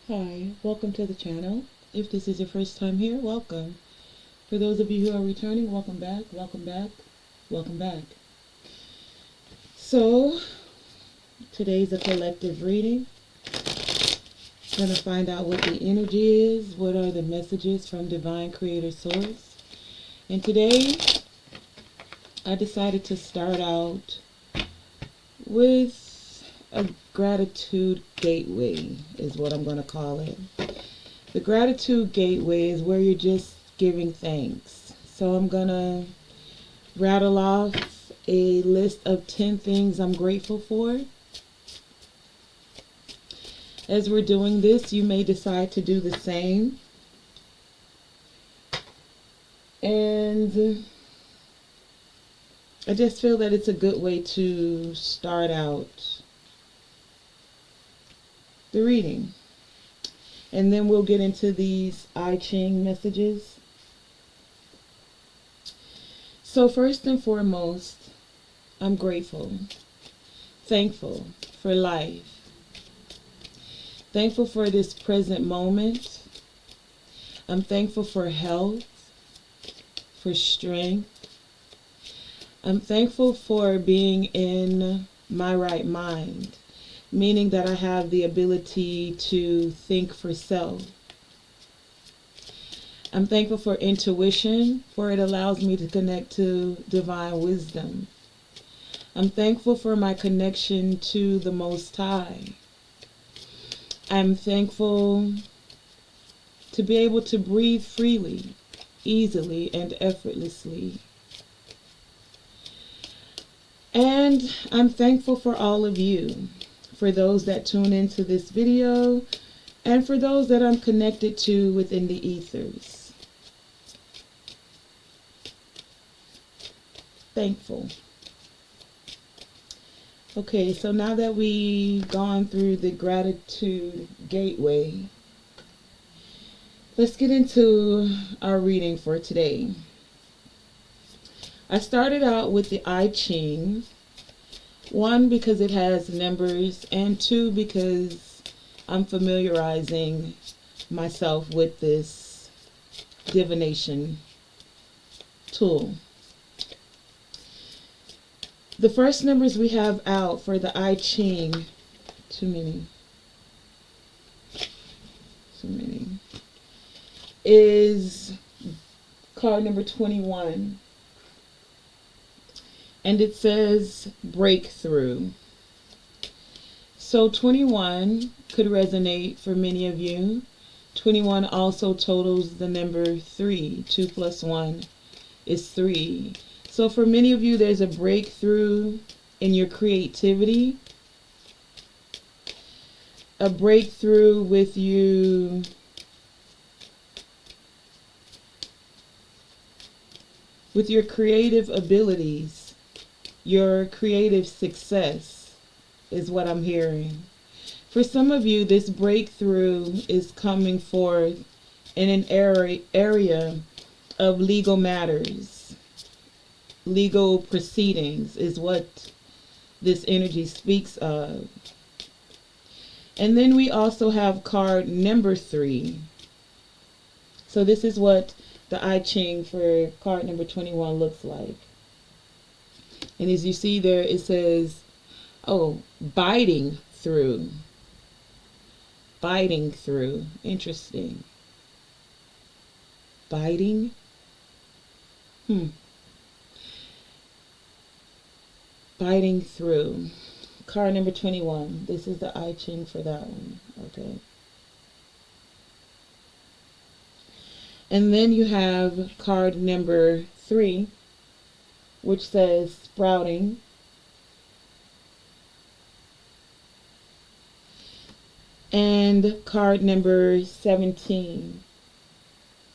Hi, welcome to the channel. If this is your first time here, welcome. For those of you who are returning, welcome back, welcome back, welcome back. So, today's a collective reading. Going to find out what the energy is, what are the messages from Divine Creator Source. And today, I decided to start out with a gratitude gateway is what I'm going to call it. The gratitude gateway is where you're just giving thanks. So I'm going to rattle off a list of 10 things I'm grateful for. As we're doing this, you may decide to do the same. And I just feel that it's a good way to start out the reading. And then we'll get into these I Ching messages. So first and foremost, I'm grateful, thankful for life, thankful for this present moment. I'm thankful for health, for strength. I'm thankful for being in my right mind, meaning that I have the ability to think for self. I'm thankful for intuition, for it allows me to connect to divine wisdom. I'm thankful for my connection to the Most High. I'm thankful to be able to breathe freely, easily, and effortlessly. And I'm thankful for all of you, for those that tune into this video, and for those that I'm connected to within the ethers. Thankful. Okay, so now that we've gone through the gratitude gateway, let's get into our reading for today. I started out with the I Ching. 1, because it has numbers, and 2, because I'm familiarizing myself with this divination tool. The first numbers we have out for the I Ching, too many, is card number 21. And it says breakthrough. So 21 could resonate for many of you. 21 also totals the number 3. 2 plus 1 is 3. So for many of you, there's a breakthrough in your creativity. A breakthrough with you with your creative abilities. Your creative success is what I'm hearing. For some of you, this breakthrough is coming forth in an area of legal matters. Legal proceedings is what this energy speaks of. And then we also have card number 3. So this is what the I Ching for card number 21 looks like. And as you see there, it says, biting through. Biting through. Interesting. Biting? Biting through. Card number 21. This is the I Ching for that one. Okay. And then you have card number 3, which says sprouting. And card number 17,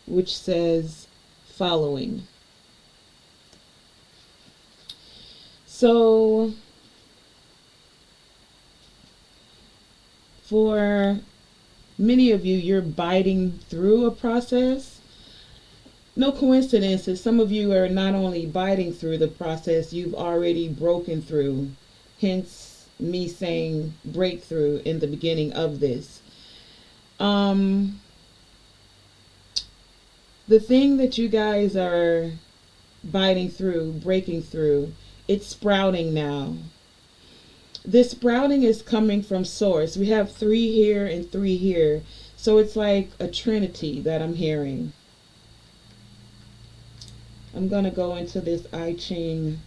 which says following. So for many of you, you're biting through a process. No coincidences. Some of you are not only biting through the process, you've already broken through. Hence me saying breakthrough in the beginning of this. Um, the thing that you guys are biting through, breaking through, it's sprouting now. This sprouting is coming from source. We have 3 here and 3 here. So it's like a trinity that I'm hearing. I'm going to go into this I Ching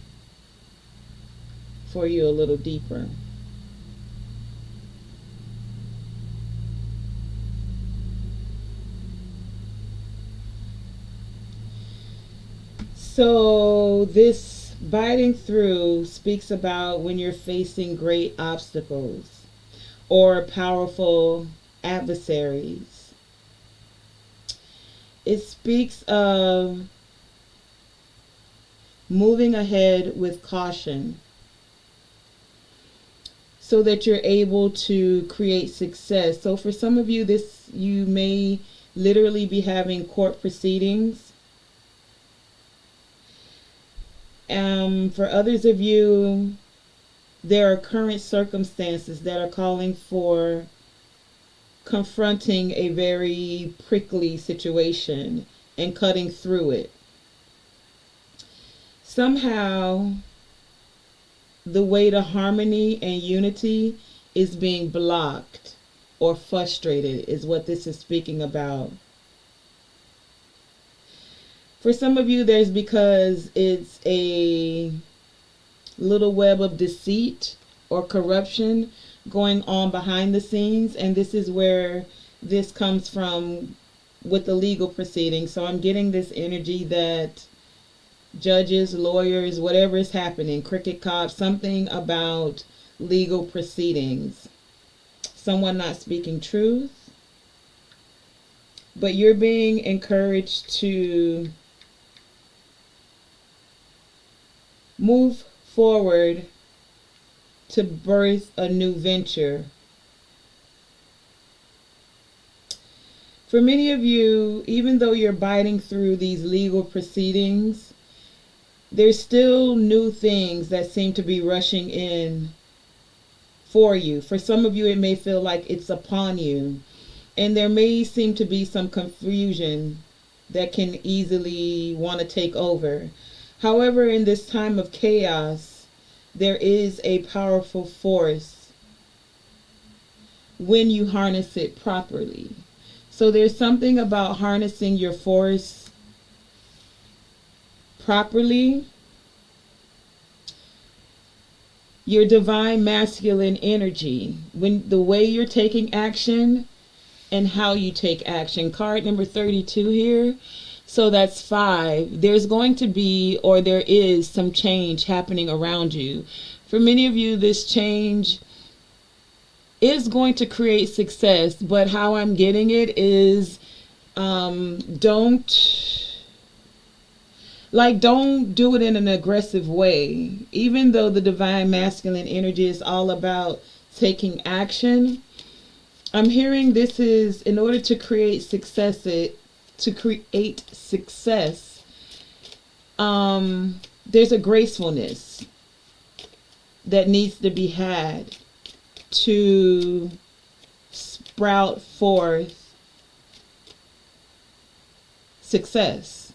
for you a little deeper. So this biting through speaks about when you're facing great obstacles or powerful adversaries. It speaks of moving ahead with caution so that you're able to create success. So for some of you, you may literally be having court proceedings. For others of you, there are current circumstances that are calling for confronting a very prickly situation and cutting through it. Somehow, the way to harmony and unity is being blocked or frustrated, is what this is speaking about. For some of you, there's because it's a little web of deceit or corruption going on behind the scenes, and this is where this comes from with the legal proceedings. So I'm getting this energy that judges, lawyers, whatever is happening, cricket cops, something about legal proceedings, someone not speaking truth, but you're being encouraged to move forward to birth a new venture. For many of you, even though you're biting through these legal proceedings, there's still new things that seem to be rushing in for you. For some of you, it may feel like it's upon you, and there may seem to be some confusion that can easily want to take over. However, in this time of chaos, there is a powerful force when you harness it properly. So there's something about harnessing your force properly. Your divine masculine energy, when the way you're taking action and how you take action. Card number 32 here. So that's 5. There's going to be, or there is, some change happening around you. For many of you, this change is going to create success, but how I'm getting it is don't do it in an aggressive way. Even though the divine masculine energy is all about taking action, I'm hearing this is in order to create success. There's a gracefulness that needs to be had to sprout forth success.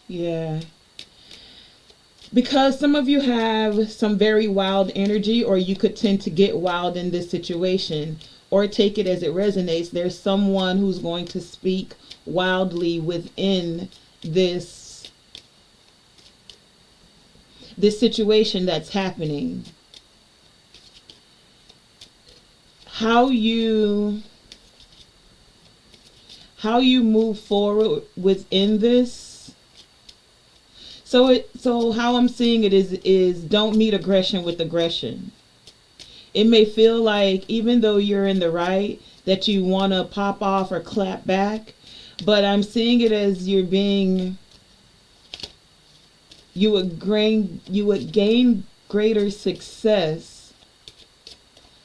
Yeah. Because some of you have some very wild energy, or you could tend to get wild in this situation, or take it as it resonates. There's someone who's going to speak wildly within this situation that's happening. How you move forward within this. So how I'm seeing it is don't meet aggression with aggression. It may feel like, even though you're in the right, that you want to pop off or clap back, but I'm seeing it as you would gain greater success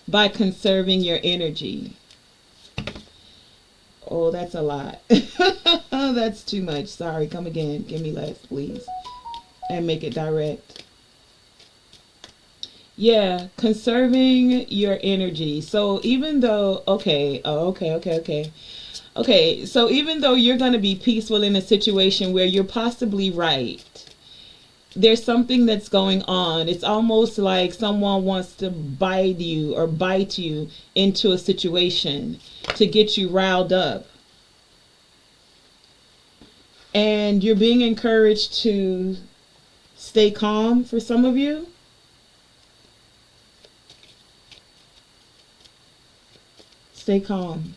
by conserving your energy. Oh, that's a lot. That's too much. Sorry, come again. Give me less, please. And make it direct. Yeah, conserving your energy. So even though, okay, so even though you're going to be peaceful in a situation where you're possibly right, there's something that's going on. It's almost like someone wants to bite you into a situation to get you riled up. And you're being encouraged to stay calm for some of you. Stay calm.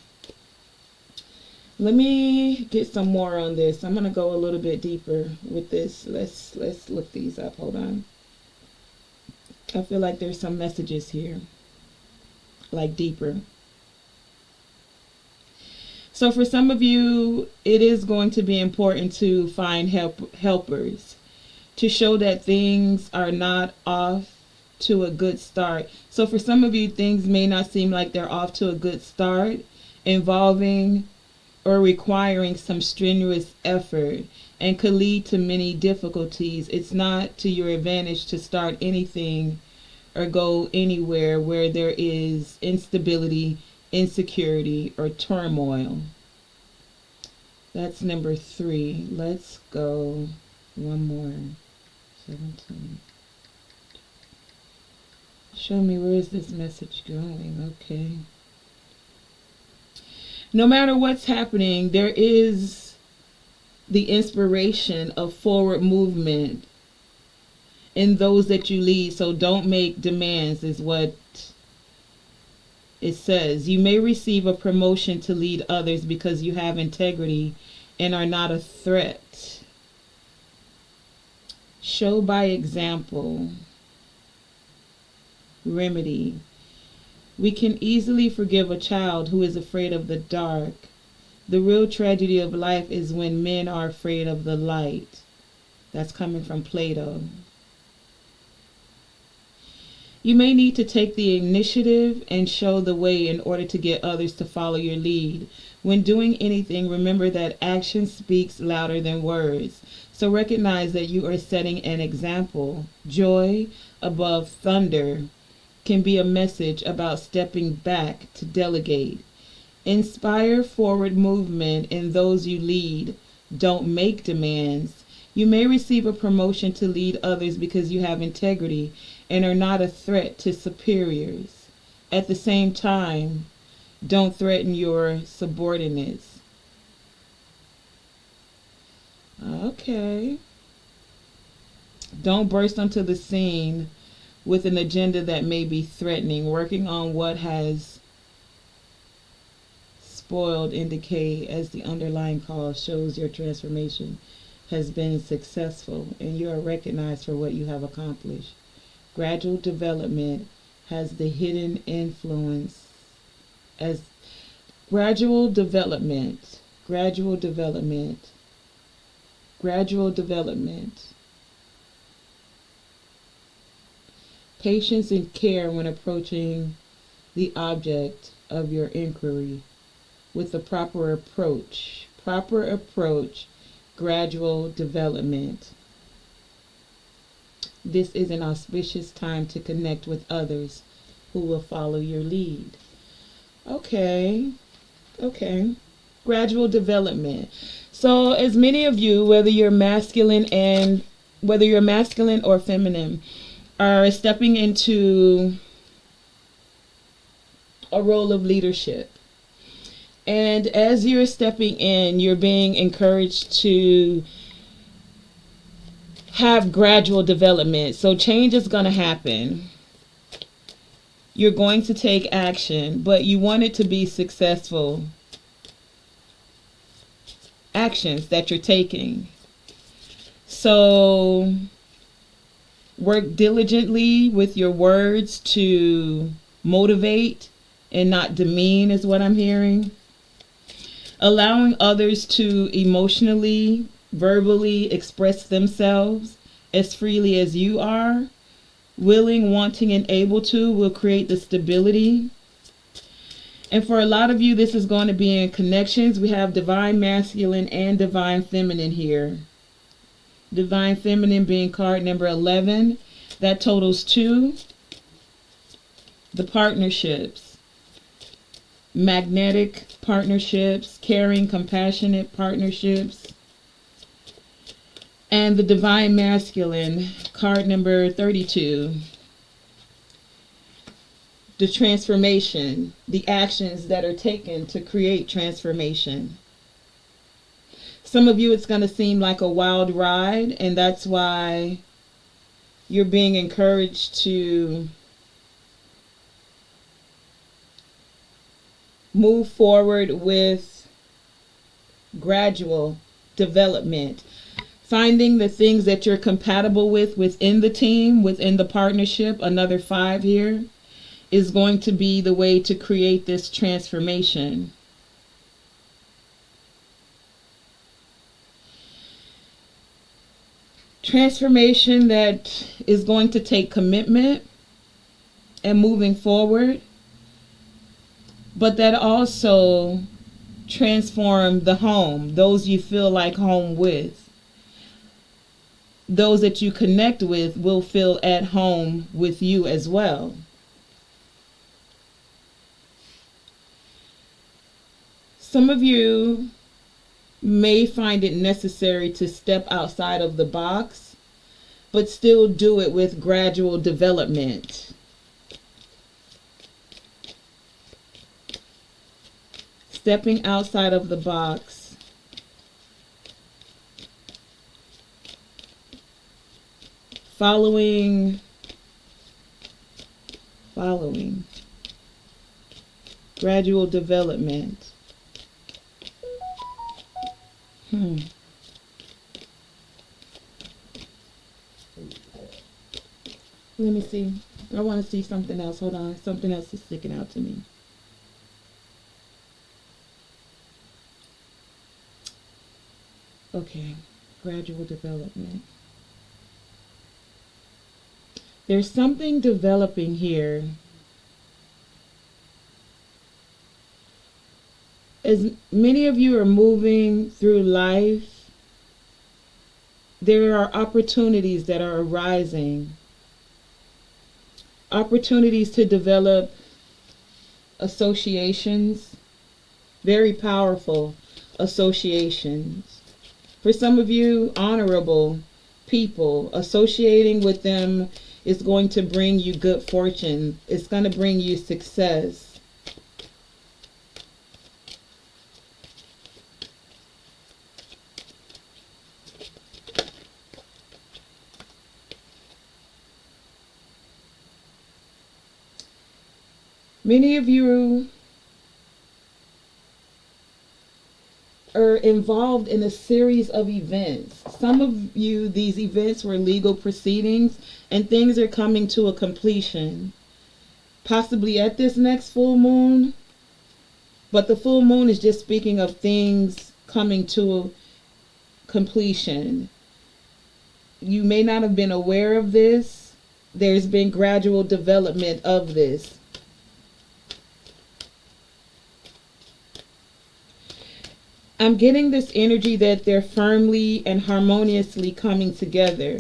Let me get some more on this. I'm going to go a little bit deeper with this. Let's look these up. Hold on. I feel like there's some messages here, like deeper. So for some of you, it is going to be important to find helpers to show that things are not off to a good start. So for some of you, things may not seem like they're off to a good start, involving or requiring some strenuous effort, and could lead to many difficulties. It's not to your advantage to start anything or go anywhere where there is instability, insecurity, or turmoil. That's number 3. Let's go one more. 17. Show me, where is this message going? Okay. No matter what's happening, there is the inspiration of forward movement in those that you lead. So don't make demands, is what it says. You may receive a promotion to lead others because you have integrity and are not a threat. Show by example. Remedy. We can easily forgive a child who is afraid of the dark. The real tragedy of life is when men are afraid of the light. That's coming from Plato. You may need to take the initiative and show the way in order to get others to follow your lead. When doing anything, remember that action speaks louder than words. So recognize that you are setting an example. Joy above thunder can be a message about stepping back to delegate. Inspire forward movement in those you lead. Don't make demands. You may receive a promotion to lead others because you have integrity and are not a threat to superiors. At the same time, don't threaten your subordinates. Okay. Don't burst onto the scene with an agenda that may be threatening. Working on what has spoiled in decay as the underlying cause shows your transformation has been successful and you are recognized for what you have accomplished. Gradual development has the hidden influence as gradual development. Patience and care when approaching the object of your inquiry with the proper approach. Gradual development. This is an auspicious time to connect with others who will follow your lead. Okay. Gradual development. So as many of you, whether you're masculine or feminine, are stepping into a role of leadership. And as you're stepping in, you're being encouraged to have gradual development. So change is going to happen. You're going to take action, but you want it to be successful actions that you're taking. So work diligently with your words to motivate and not demean is what I'm hearing. Allowing others to emotionally, verbally express themselves as freely as you are. Willing, wanting, and able to will create the stability. And for a lot of you, this is going to be in connections. We have divine masculine and divine feminine here. Divine feminine being card number 11. That totals 2. the partnerships, magnetic partnerships, caring, compassionate partnerships, and the divine masculine, card number 32. The transformation, the actions that are taken to create transformation. Some of you, it's going to seem like a wild ride, and that's why you're being encouraged to move forward with gradual development. Finding the things that you're compatible with within the team, within the partnership, another 5 here, is going to be the way to create this transformation. Transformation that is going to take commitment and moving forward, but that also transform the home, those you feel like home with. Those that you connect with will feel at home with you as well. Some of you may find it necessary to step outside of the box, but still do it with gradual development. Stepping outside of the box. Following. Gradual development. Let me see. I want to see something else. Hold on. Something else is sticking out to me. Okay. Gradual development. There's something developing here. As many of you are moving through life, there are opportunities that are arising. Opportunities to develop associations, very powerful associations. For some of you, honorable people, associating with them is going to bring you good fortune. It's going to bring you success. Many of you are involved in a series of events. Some of you, these events were legal proceedings, and things are coming to a completion. Possibly at this next full moon, but the full moon is just speaking of things coming to completion. You may not have been aware of this. There's been gradual development of this. I'm getting this energy that they're firmly and harmoniously coming together.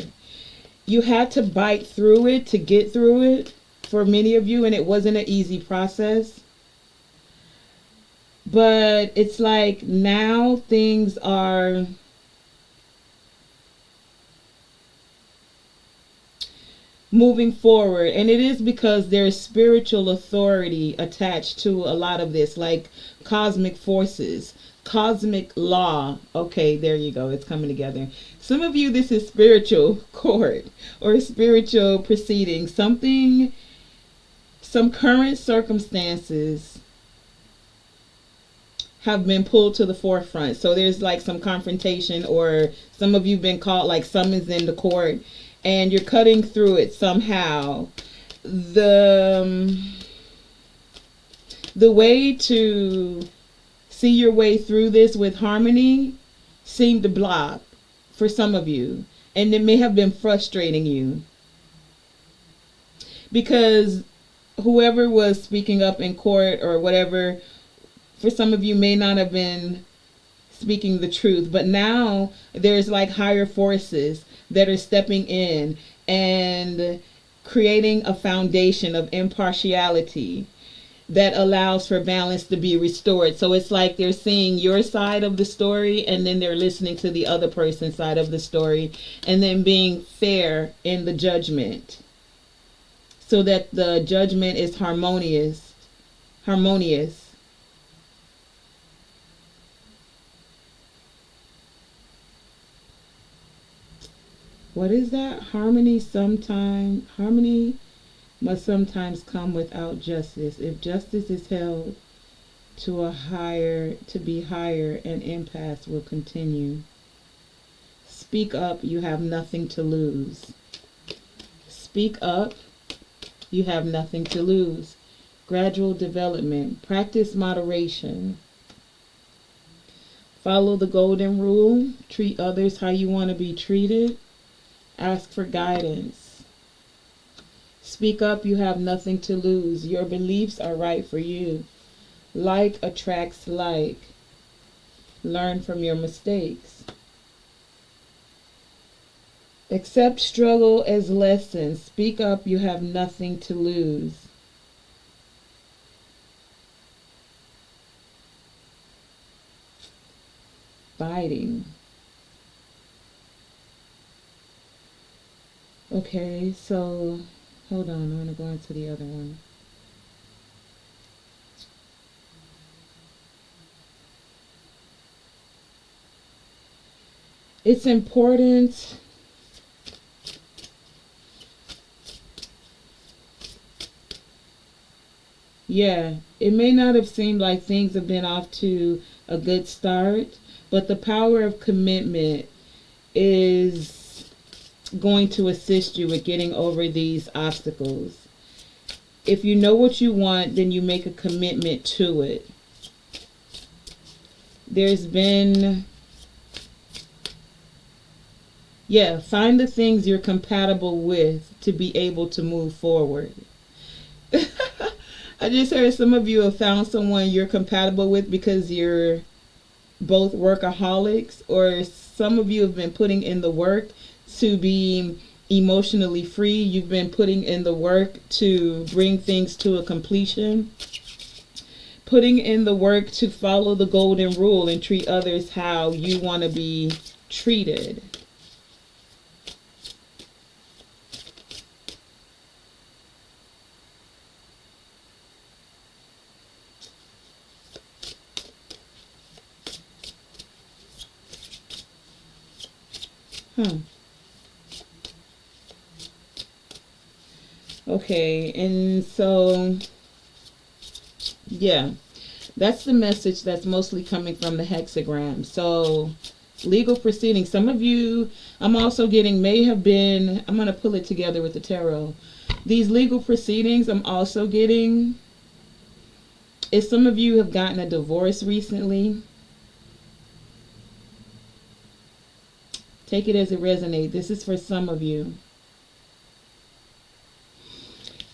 You had to bite through it to get through it for many of you, and it wasn't an easy process. But it's like now things are moving forward, and it is because there's spiritual authority attached to a lot of this, like cosmic forces. Cosmic law. Okay, there you go. It's coming together. Some of you, this is spiritual court or spiritual proceeding. Something, some current circumstances have been pulled to the forefront. So there's like some confrontation, or some of you have been called like summons in the court, and you're cutting through it somehow. The way to see your way through this with harmony seemed to block for some of you, and it may have been frustrating you because whoever was speaking up in court or whatever, for some of you may not have been speaking the truth, but now there's like higher forces that are stepping in, and creating a foundation of impartiality that allows for balance to be restored. So it's like they're seeing your side of the story, and then they're listening to the other person's side of the story, and then being fair in the judgment, so that the judgment is harmonious. What is that? Harmony must sometimes come without justice. If justice is held to be higher, an impasse will continue. Speak up, you have nothing to lose. Speak up, you have nothing to lose. Gradual development. Practice moderation. Follow the golden rule. Treat others how you want to be treated. Ask for guidance. Speak up, you have nothing to lose. Your beliefs are right for you. Like attracts like. Learn from your mistakes. Accept struggle as lessons. Speak up, you have nothing to lose. Fighting. Okay, so hold on, I'm going to go into the other one. It's important it may not have seemed like things have been off to a good start, but the power of commitment is going to assist you with getting over these obstacles. If you know what you want, then you make a commitment to it. There's been, find the things you're compatible with to be able to move forward. I just heard some of you have found someone you're compatible with because you're both workaholics, or some of you have been putting in the work to be emotionally free. You've been putting in the work to bring things to a completion. Putting in the work to follow the golden rule and treat others how you want to be treated. Okay, and so, that's the message that's mostly coming from the hexagram. So, legal proceedings. Some of you, I'm also getting, may have been, I'm going to pull it together with the tarot. These legal proceedings, I'm also getting, if some of you have gotten a divorce recently, take it as it resonates. This is for some of you.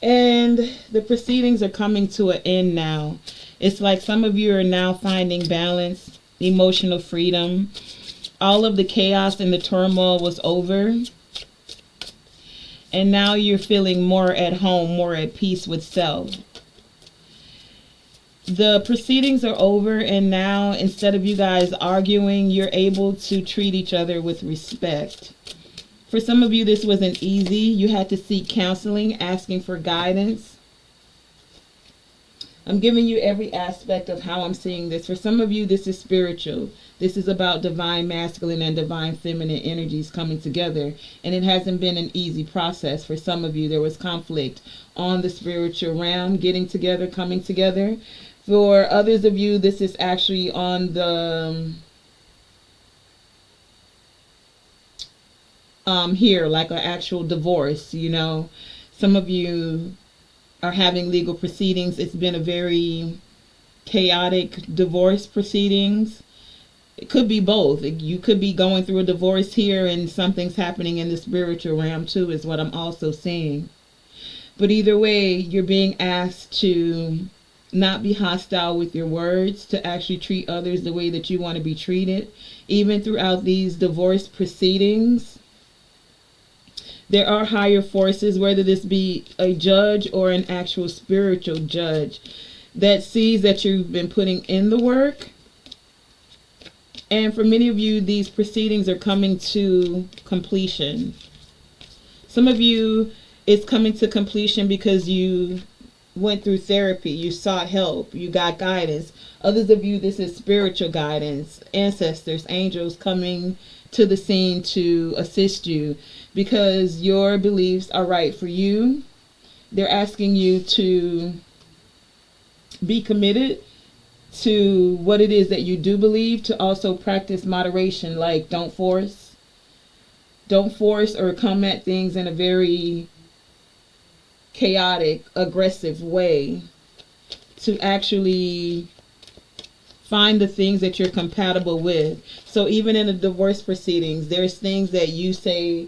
And the proceedings are coming to an end now. It's like some of you are now finding balance, emotional freedom. All of the chaos and the turmoil was over. And now you're feeling more at home, more at peace with self. The proceedings are over, and now instead of you guys arguing, you're able to treat each other with respect. For some of you, this wasn't easy. You had to seek counseling, asking for guidance. I'm giving you every aspect of how I'm seeing this. For some of you, this is spiritual. This is about divine masculine and divine feminine energies coming together. And it hasn't been an easy process. For some of you, there was conflict on the spiritual realm, getting together, coming together. For others of you, this is actually on the here, like an actual divorce. You know, some of you are having legal proceedings. It's been a very chaotic divorce proceedings. It could be both. You could be going through a divorce here and something's happening in the spiritual realm too, is what I'm also seeing. But either way, you're being asked to not be hostile with your words, to actually treat others the way that you want to be treated. Even throughout these divorce proceedings, There are higher forces, whether this be a judge or an actual spiritual judge, that sees that you've been putting in the work. And for many of you, these proceedings are coming to completion. Some of you, it's coming to completion because you went through therapy, you sought help, you got guidance. Others of you, this is spiritual guidance, ancestors, angels coming to the scene to assist you because your beliefs are right for you. They're asking you to be committed to what it is that you do believe, to also practice moderation, like don't force or come at things in a very chaotic, aggressive way, to actually find the things that you're compatible with. So even in the divorce proceedings, there's things that you say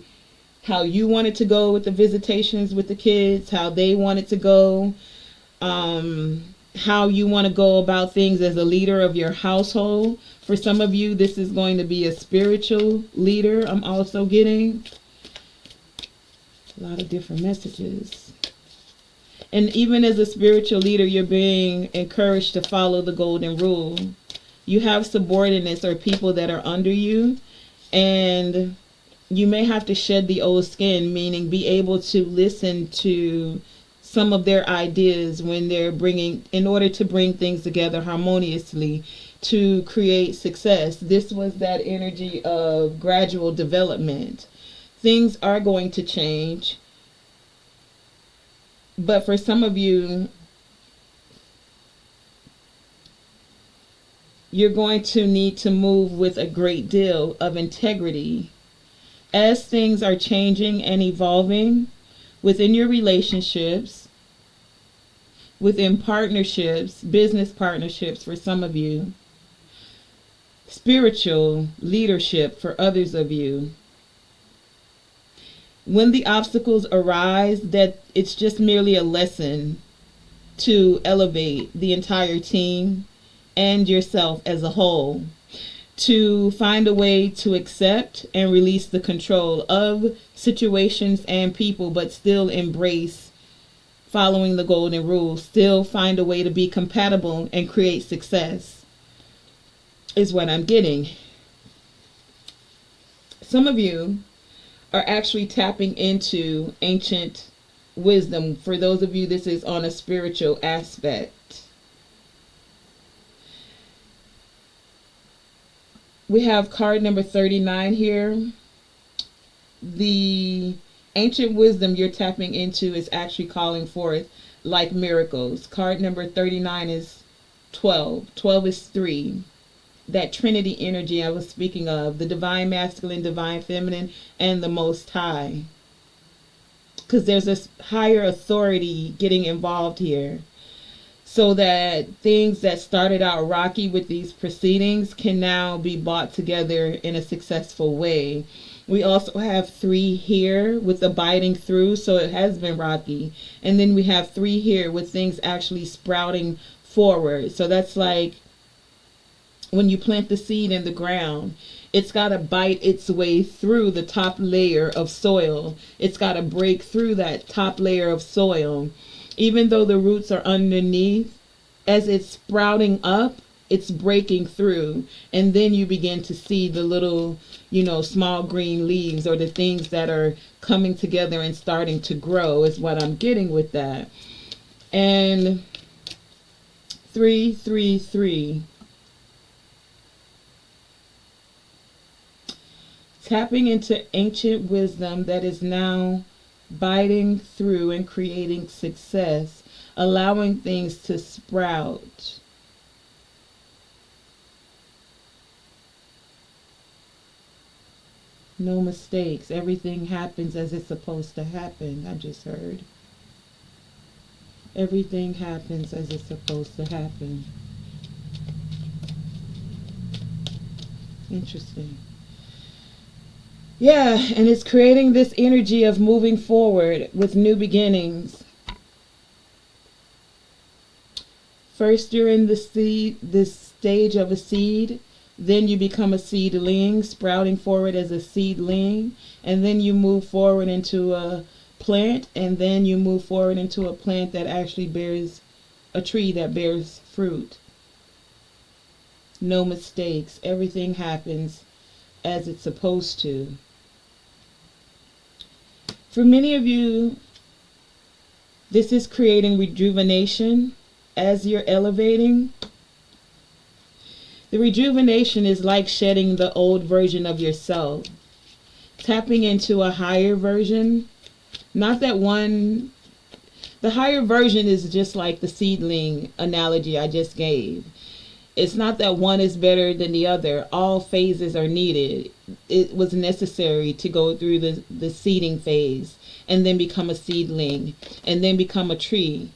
how you want it to go with the visitations with the kids, how they want it to go, how you want to go about things as a leader of your household. For some of you, this is going to be a spiritual leader. I'm also getting a lot of different messages. And even as a spiritual leader, you're being encouraged to follow the golden rule. You have subordinates or people that are under you, and you may have to shed the old skin, meaning be able to listen to some of their ideas when they're in order to bring things together harmoniously to create success. This was that energy of gradual development. Things are going to change. But for some of you, you're going to need to move with a great deal of integrity. As things are changing and evolving within your relationships, within partnerships, business partnerships for some of you, spiritual leadership for others of you, when the obstacles arise, that it's just merely a lesson to elevate the entire team and yourself as a whole, to find a way to accept and release the control of situations and people, but still embrace following the golden rule, still find a way to be compatible and create success, is what I'm getting. Some of you are actually tapping into ancient wisdom. For those of you, this is on a spiritual aspect. We have card number 39 here. The ancient wisdom you're tapping into is actually calling forth like miracles. Card number 39 is 12. 12 is 3. That Trinity energy I was speaking of, the divine masculine, divine feminine, and the Most High. Because there's this higher authority getting involved here. So that things that started out rocky with these proceedings can now be brought together in a successful way. We also have 3 here with abiding through, so it has been rocky. And then we have 3 here with things actually sprouting forward. So that's like when you plant the seed in the ground, it's got to bite its way through the top layer of soil. It's got to break through that top layer of soil. Even though the roots are underneath, as it's sprouting up, it's breaking through. And then you begin to see the little, small green leaves, or the things that are coming together and starting to grow, is what I'm getting with that. And 333. Tapping into ancient wisdom that is now biting through and creating success, allowing things to sprout. No mistakes. Everything happens as it's supposed to happen. I just heard. Everything happens as it's supposed to happen. Interesting. Yeah, and it's creating this energy of moving forward with new beginnings. First, you're in this stage of a seed, Then you become a seedling, sprouting forward as a seedling, and then you move forward into a plant, and then you move forward into a plant that actually bears a tree that bears fruit. No mistakes. Everything happens as it's supposed to. For many of you, this is creating rejuvenation as you're elevating. The rejuvenation is like shedding the old version of yourself, tapping into a higher version. Not that one, the higher version is just like the seedling analogy I just gave. It's not that one is better than the other. All phases are needed. It was necessary to go through the seeding phase and then become a seedling and then become a tree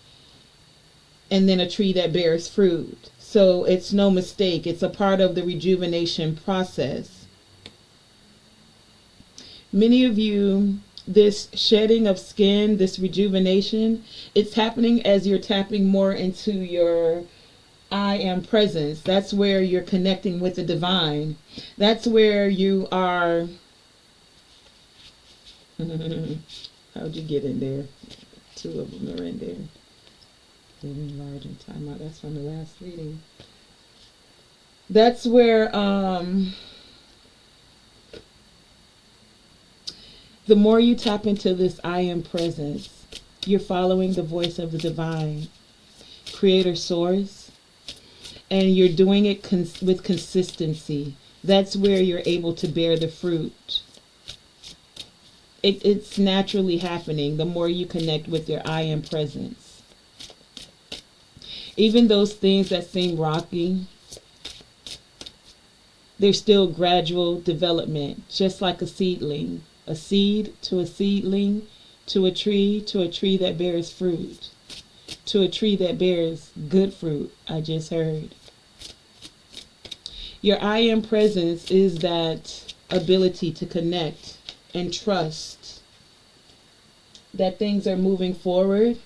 and then a tree that bears fruit. So it's no mistake. It's a part of the rejuvenation process. Many of you, this shedding of skin, this rejuvenation, it's happening as you're tapping more into your I am presence. That's where you're connecting with the divine. That's where you are. How'd you get in there? Two of them are in there. Living large and time out. That's from the last reading. That's where the more you tap into this I am presence, you're following the voice of the divine, creator source. And you're doing it with consistency. That's where you're able to bear the fruit. It's naturally happening the more you connect with your I am presence. Even those things that seem rocky, they're still gradual development, just like a seedling. A seed to a seedling, to a tree that bears fruit. To a tree that bears good fruit, I just heard. Your I am presence is that ability to connect and trust that things are moving forward,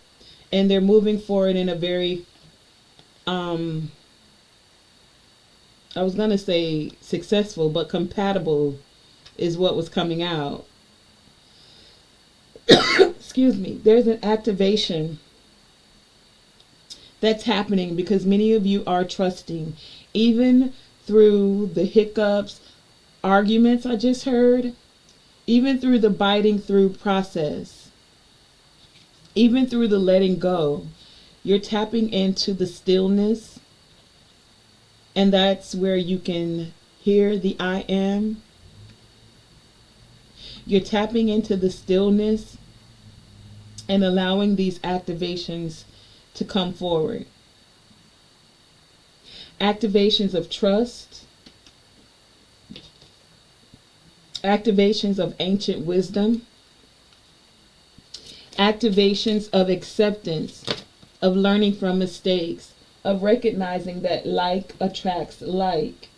and they're moving forward in a very, I was going to say successful, but compatible is what was coming out. Excuse me. There's an activation that's happening because many of you are trusting, even through the hiccups, arguments I just heard, even through the biting through process, even through the letting go. You're tapping into the stillness, and that's where you can hear the I am. You're tapping into the stillness and allowing these activations to come forward. Activations of trust, activations of ancient wisdom, activations of acceptance, of learning from mistakes, of recognizing that like attracts like.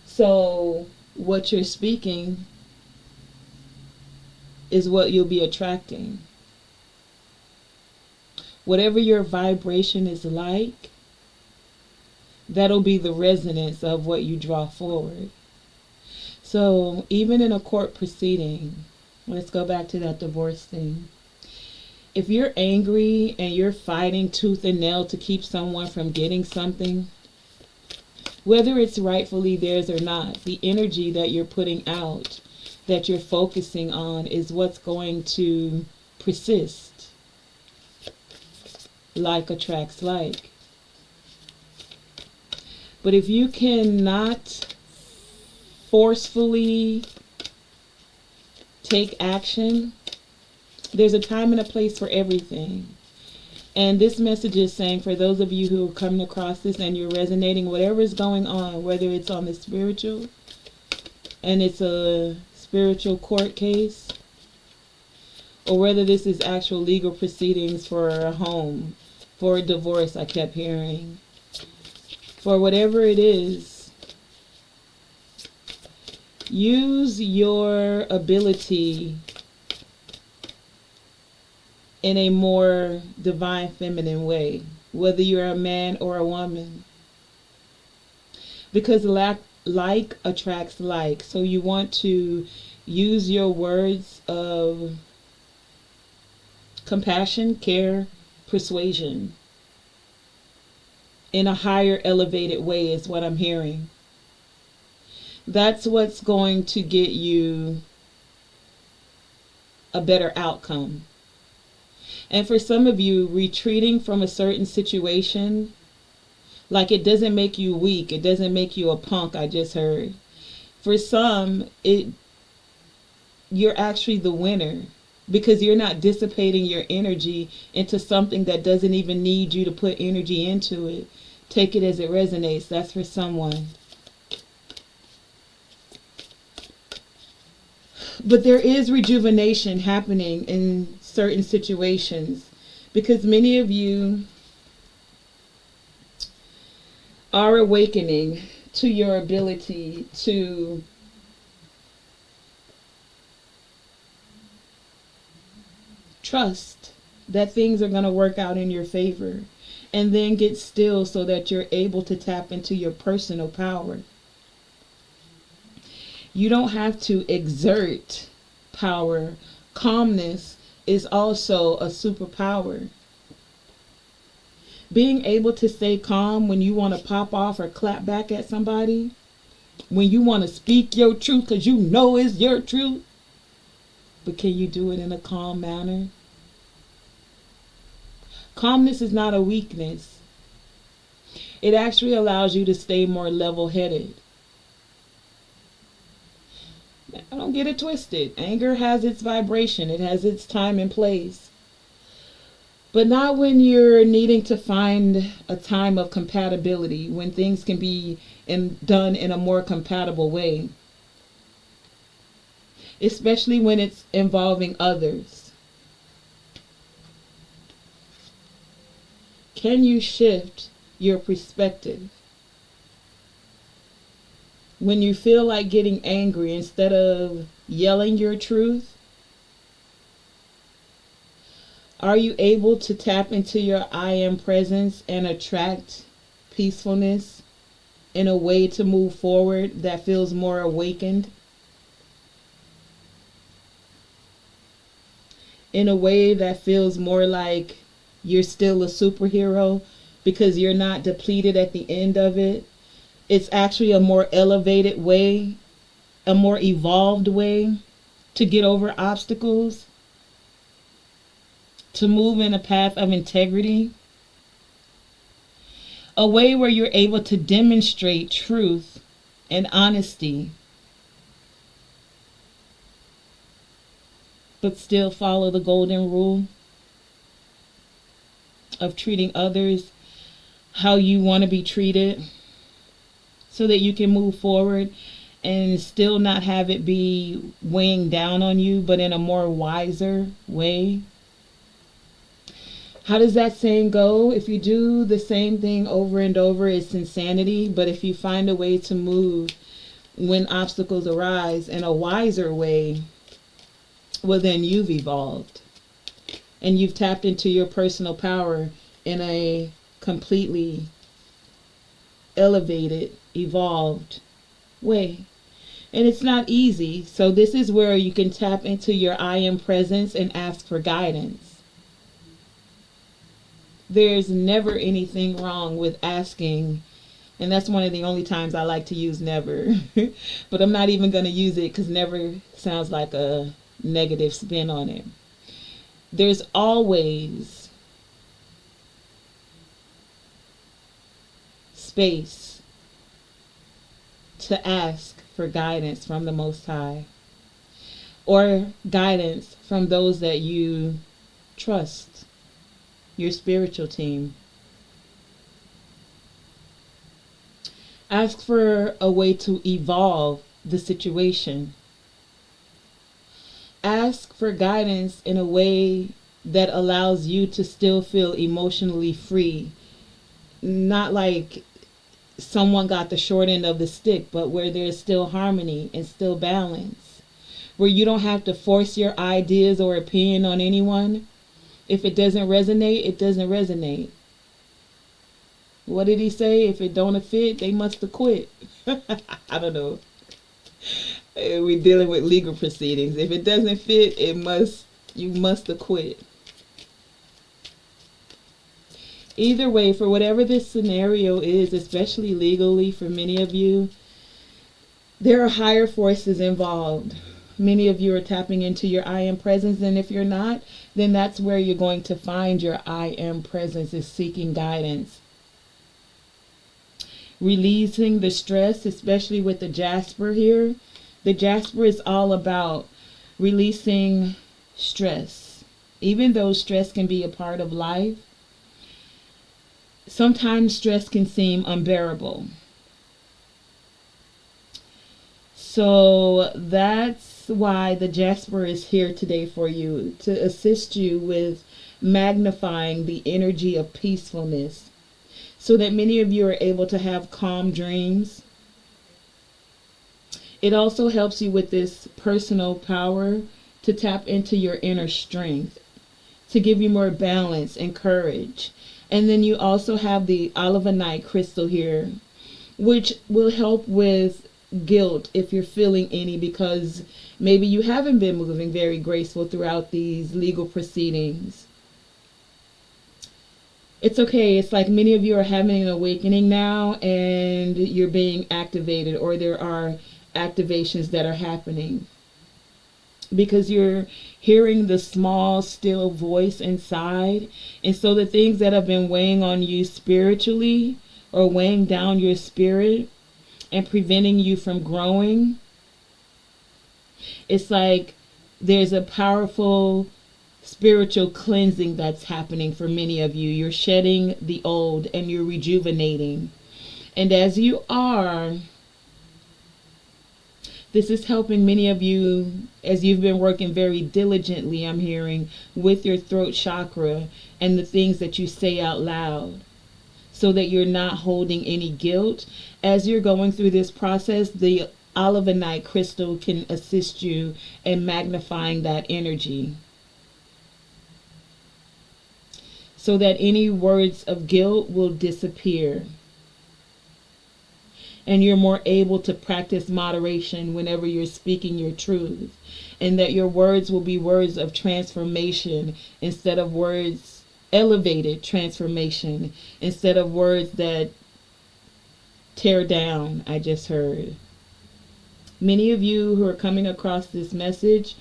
So what you're speaking is what you'll be attracting. Whatever your vibration is like, that'll be the resonance of what you draw forward. So even in a court proceeding, let's go back to that divorce thing. If you're angry and you're fighting tooth and nail to keep someone from getting something, whether it's rightfully theirs or not, the energy that you're putting out, that you're focusing on, is what's going to persist. Like attracts like. But if you cannot forcefully take action, there's a time and a place for everything. And this message is saying, for those of you who are coming across this and you're resonating, whatever is going on, whether it's on the spiritual and it's a spiritual court case, or whether this is actual legal proceedings for a home, for a divorce, I kept hearing. For whatever it is, use your ability in a more divine feminine way, whether you're a man or a woman. Because like attracts like. So you want to use your words of compassion, care, persuasion in a higher elevated way is what I'm hearing. That's what's going to get you a better outcome. And for some of you, retreating from a certain situation, like, it doesn't make you weak, it doesn't make you a punk, I just heard. For some, you're actually the winner, because you're not dissipating your energy into something that doesn't even need you to put energy into it. Take it as it resonates. That's for someone. But there is rejuvenation happening in certain situations, because many of you are awakening to your ability to trust that things are going to work out in your favor, and then get still so that you're able to tap into your personal power. You don't have to exert power. Calmness is also a superpower. Being able to stay calm when you want to pop off or clap back at somebody, when you want to speak your truth because you know it's your truth, but can you do it in a calm manner? Calmness is not a weakness. It actually allows you to stay more level-headed. I don't get it twisted. Anger has its vibration. It has its time and place. But not when you're needing to find a time of compatibility, when things can be done in a more compatible way. Especially when it's involving others. Can you shift your perspective? When you feel like getting angry, instead of yelling your truth, are you able to tap into your I am presence and attract peacefulness in a way to move forward that feels more awakened? In a way that feels more like you're still a superhero because you're not depleted at the end of it. It's actually a more elevated way, a more evolved way to get over obstacles, to move in a path of integrity, a way where you're able to demonstrate truth and honesty, but still follow the golden rule of treating others how you want to be treated, so that you can move forward and still not have it be weighing down on you, but in a more wiser way. How does that saying go? If you do the same thing over and over, it's insanity. But if you find a way to move when obstacles arise in a wiser way, well, then you've evolved. And you've tapped into your personal power in a completely elevated, evolved way. And it's not easy. So this is where you can tap into your I am presence and ask for guidance. There's never anything wrong with asking. And that's one of the only times I like to use never. But I'm not even going to use it because never sounds like a negative spin on it. There's always space to ask for guidance from the Most High, or guidance from those that you trust, your spiritual team. Ask for a way to evolve the situation. Ask for guidance in a way that allows you to still feel emotionally free. Not like someone got the short end of the stick, but where there's still harmony and still balance. Where you don't have to force your ideas or opinion on anyone. If it doesn't resonate, it doesn't resonate. What did he say? If it don't fit, they must have quit. I don't know. We're dealing with legal proceedings. If it doesn't fit, you must have quit. Either way, for whatever this scenario is, especially legally for many of you, there are higher forces involved. Many of you are tapping into your I am presence, and if you're not, then that's where you're going to find your I am presence, is seeking guidance. Releasing the stress, especially with the Jasper here. The Jasper is all about releasing stress. Even though stress can be a part of life, sometimes stress can seem unbearable. So that's why the Jasper is here today for you, to assist you with magnifying the energy of peacefulness, so that many of you are able to have calm dreams. It also helps you with this personal power to tap into your inner strength, to give you more balance and courage. And then you also have the olivanite crystal here, which will help with guilt if you're feeling any, because maybe you haven't been moving very graceful throughout these legal proceedings. It's okay. It's like many of you are having an awakening now and you're being activated, or there are activations that are happening because you're hearing the small, still voice inside. And so the things that have been weighing on you spiritually, or weighing down your spirit and preventing you from growing, it's like there's a powerful spiritual cleansing that's happening for many of you. You're shedding the old and you're rejuvenating. And as you are, this is helping many of you as you've been working very diligently, I'm hearing, with your throat chakra and the things that you say out loud, so that you're not holding any guilt. As you're going through this process, the olivanite crystal can assist you in magnifying that energy, so that any words of guilt will disappear. And you're more able to practice moderation whenever you're speaking your truth. And that your words will be words of transformation instead of words, elevated transformation, instead of words that tear down, I just heard. Many of you who are coming across this message,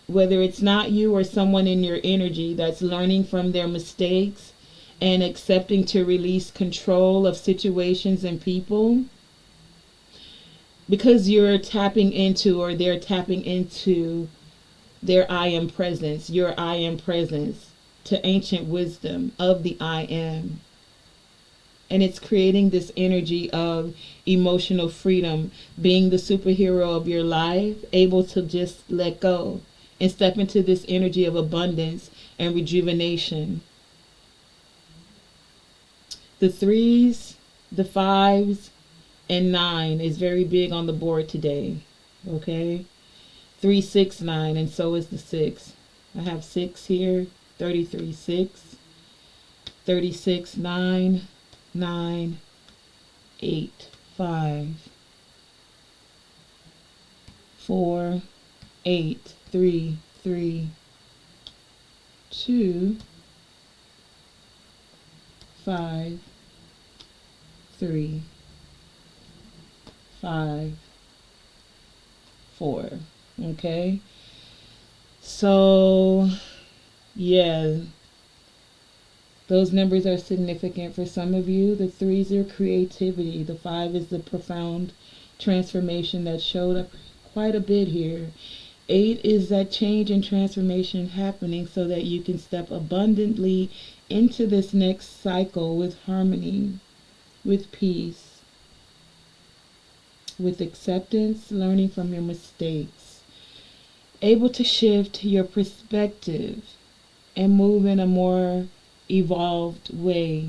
whether it's not you or someone in your energy that's learning from their mistakes and accepting to release control of situations and people, because you're tapping into, or they're tapping into their I am presence, your I am presence, to ancient wisdom of the I am. And it's creating this energy of emotional freedom, being the superhero of your life, able to just let go and step into this energy of abundance and rejuvenation. The 3s, the 5s, and 9 is very big on the board today. Okay? 3, 6, 9, and so is the 6. I have 6 here. 33, 6. 36, 9. 9, 8, 5. 4, 8, 3, 3. 2, 5, 3. 5, 4. Okay, so yeah, those numbers are significant for some of you. The 3s are creativity. The 5 is the profound transformation that showed up quite a bit here. 8 is that change and transformation happening so that you can step abundantly into this next cycle with harmony, with peace, with acceptance, learning from your mistakes, able to shift your perspective and move in a more evolved way,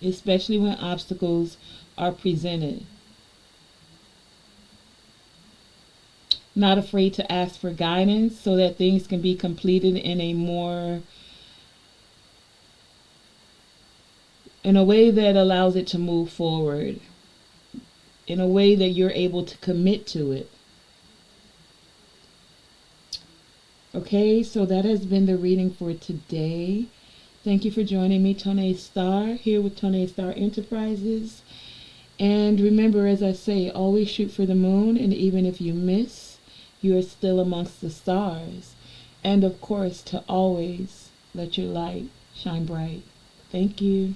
especially when obstacles are presented. Not afraid to ask for guidance so that things can be completed in a more in a way that allows it to move forward, in a way that you're able to commit to it. Okay, so that has been the reading for today. Thank you for joining me, Tonae Star, here with Tonae Star Enterprises. And remember, as I say, always shoot for the moon, and even if you miss, you are still amongst the stars. And of course, to always let your light shine bright. Thank you.